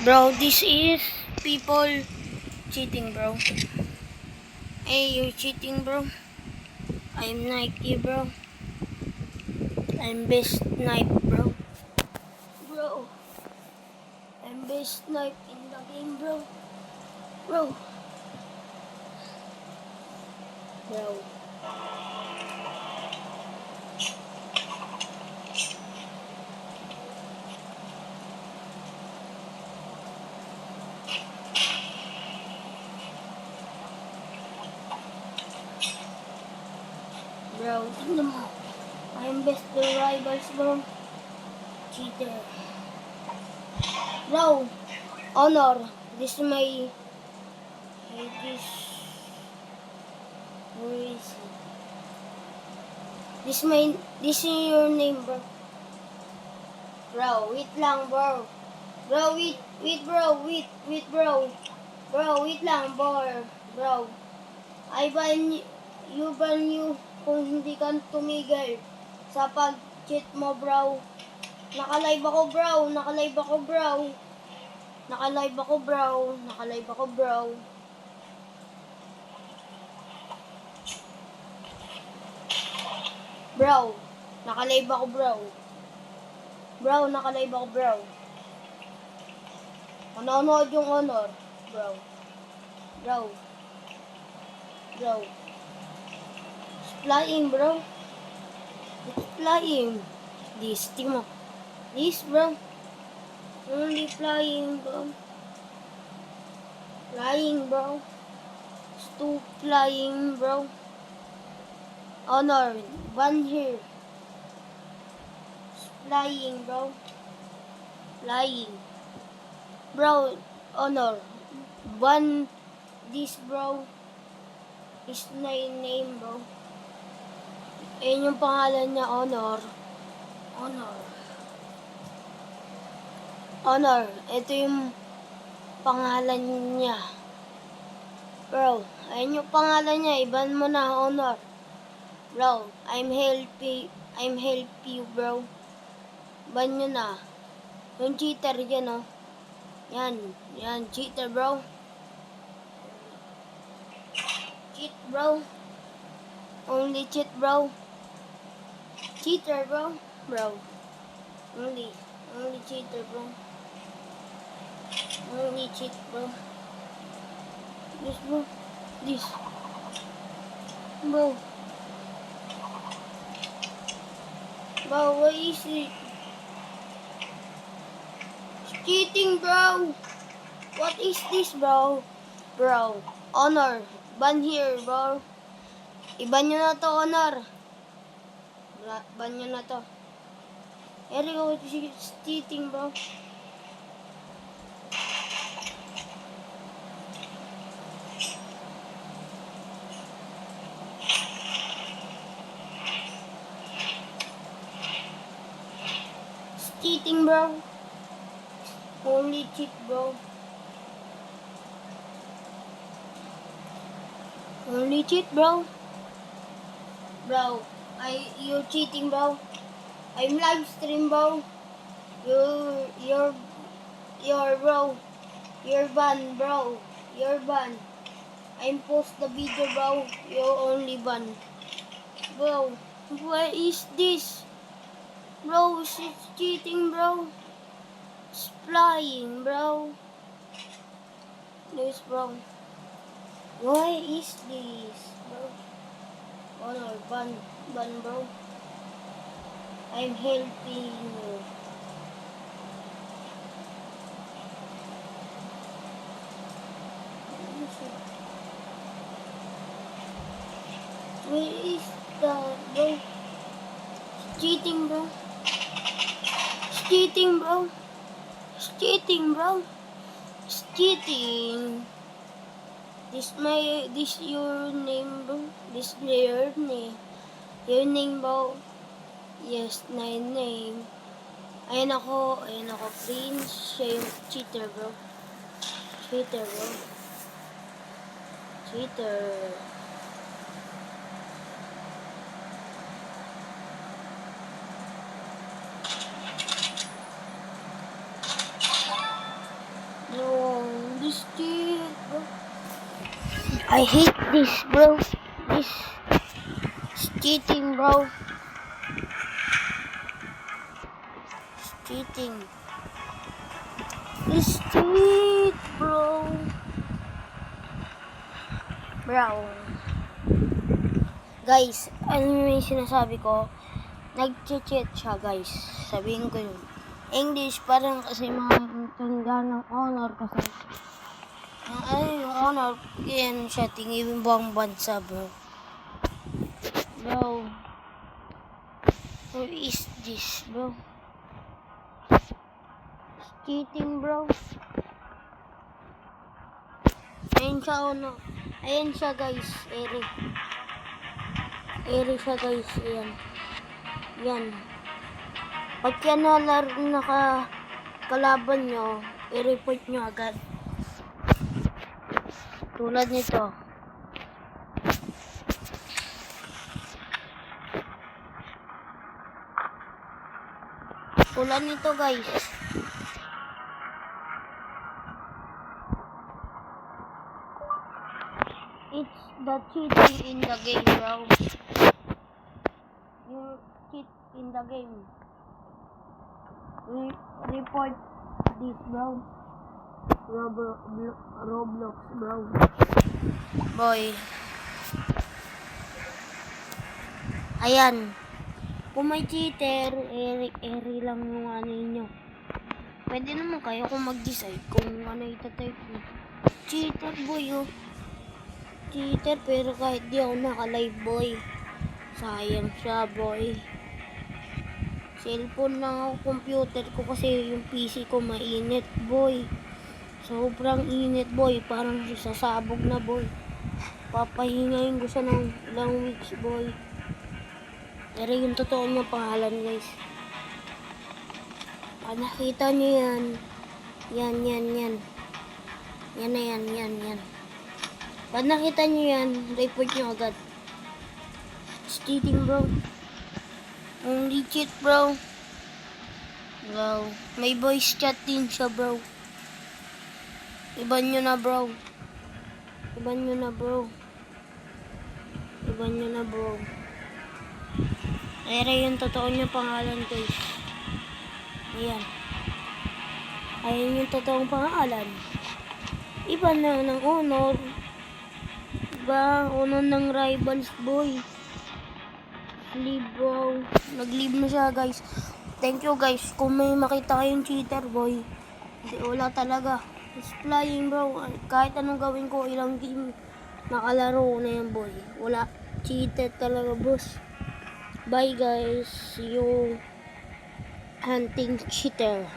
Bro, this is people cheating, bro. Hey, you're cheating, bro. I'm Nike, bro. I'm best snipe, bro. Bro, I'm best snipe in the game, bro. Bro. Bro. Bro, tignan mo. I'm best the rivals, bro. Cheater. Bro, honor. This is my... This... Where is it? This is your name, bro. Bro, wait lang, bro. Bro, wait, bro. Wait, bro. Bro, wait lang, bro. Bro, ban you kung hindi ka tumigil sa pag-cheat mo, bro. Naka-live ako, bro. Naka-live ako, bro. Naka-live ako, bro. Naka-live ako, bro. Bro, naka-live ako, bro. Bro, naka-live ako, bro. Manonood yung honor, bro. Bro. Bro. It's flying, bro. It's flying. This, tingnan mo. This, bro. Only flying, bro. Flying, bro. It's too flying, bro. Honor, ban here. It's flying, bro. Flying. Bro, honor. Ban this, bro. Is my name, bro. Ayun yung pangalan niya, honor. Honor. Honor. Ito yung pangalan niya. Bro, ayun yung pangalan niya. Iban mo na, honor. Bro, I'm help you, bro. Ban nyo na. Yung cheater yan, oh. Yan, cheater, bro. Cheat, bro. Only cheat, bro. Cheater, bro. Bro. Only cheater, bro. Only cheat, bro. This, bro. This. Bro. Bro, what is it? It's cheating, bro. What is this, bro? Bro. Honor. Ban here, bro. Iban nyo na to, honor. Ban nyo na to. Here go, it's cheating, bro. It's cheating, bro. Only cheat, bro. Only cheat, bro. Bro, you're cheating, bro. I'm live stream, bro. You're bro. You're ban, bro. You're ban. I'm post the video, bro. You're only ban. Bro, what is this? Bro, it's cheating, bro. It's flying, bro. This, bro. Why is this, bro? Honor, ban, bro. I'm helping you. Where is the, bro? It's cheating, bro. It's cheating, bro. It's cheating, bro. It's cheating. This your name, bro. This your name. Your name, bro. Yes, my name. Ayun ako, Prince. Siya yung cheater, bro. Cheater, bro. Cheater. I hate this, bro. This is cheating, bro. It's cheating. It's cheat, bro. Bro. Guys, ano yung sinasabi ko? Nag-cheat siya, guys. Sabihin ko yun. English, parang kasi makakintanda ng honor kasi yung honor, yan siya, tingin buong bansa, bro. Bro. Who is this, bro? It's cheating, bro. Ayun siya, honor. Ayan siya, guys. Eri siya, guys. Ayan. Yan. Pag yan nakakalaban nyo, i-report nyo agad. Tulad nito. Tulad nito, guys. It's the cheating in the game, bro. You cheat in the game. Report this, bro. Roblox, bro. Boy. Ayan. Kung may cheater, eri lang yung ano ninyo. Pwede naman kayo kung mag-decide kung ano itatype nyo. Cheater, boy, oh. Cheater, pero kahit di ako naka-live, boy. Sayang siya, boy. Cellphone lang ako, computer ko kasi yung PC ko mainit, boy. Sobrang init, boy. Parang sasabog na, boy. Papahingayin ko siya ng ilang weeks, boy. Pero yung totoo niya pangalan, guys. Pag nakita niyo yan. Yan. Yan na yan. Pag nakita niyo yan, report niyo agad. It's cheating, bro. Only cheat, bro. Bro. May voice chat din siya, bro. Iban nyo na, bro. Pero yung totoo niya pangalan, guys. Ayan. Ayan yung totoong pangalan. Iba na ng honor. Iba, honor ng rivals, boy. Leave, bro. Nag-leave na siya, guys. Thank you, guys. Kung may makita kayong cheater, boy. Kasi wala talaga. It's flying, bro. Kahit anong gawin ko, ilang game nakalaro na yan, boy. Wala. Cheated talaga, boss. Bye, guys. See you hunting cheater.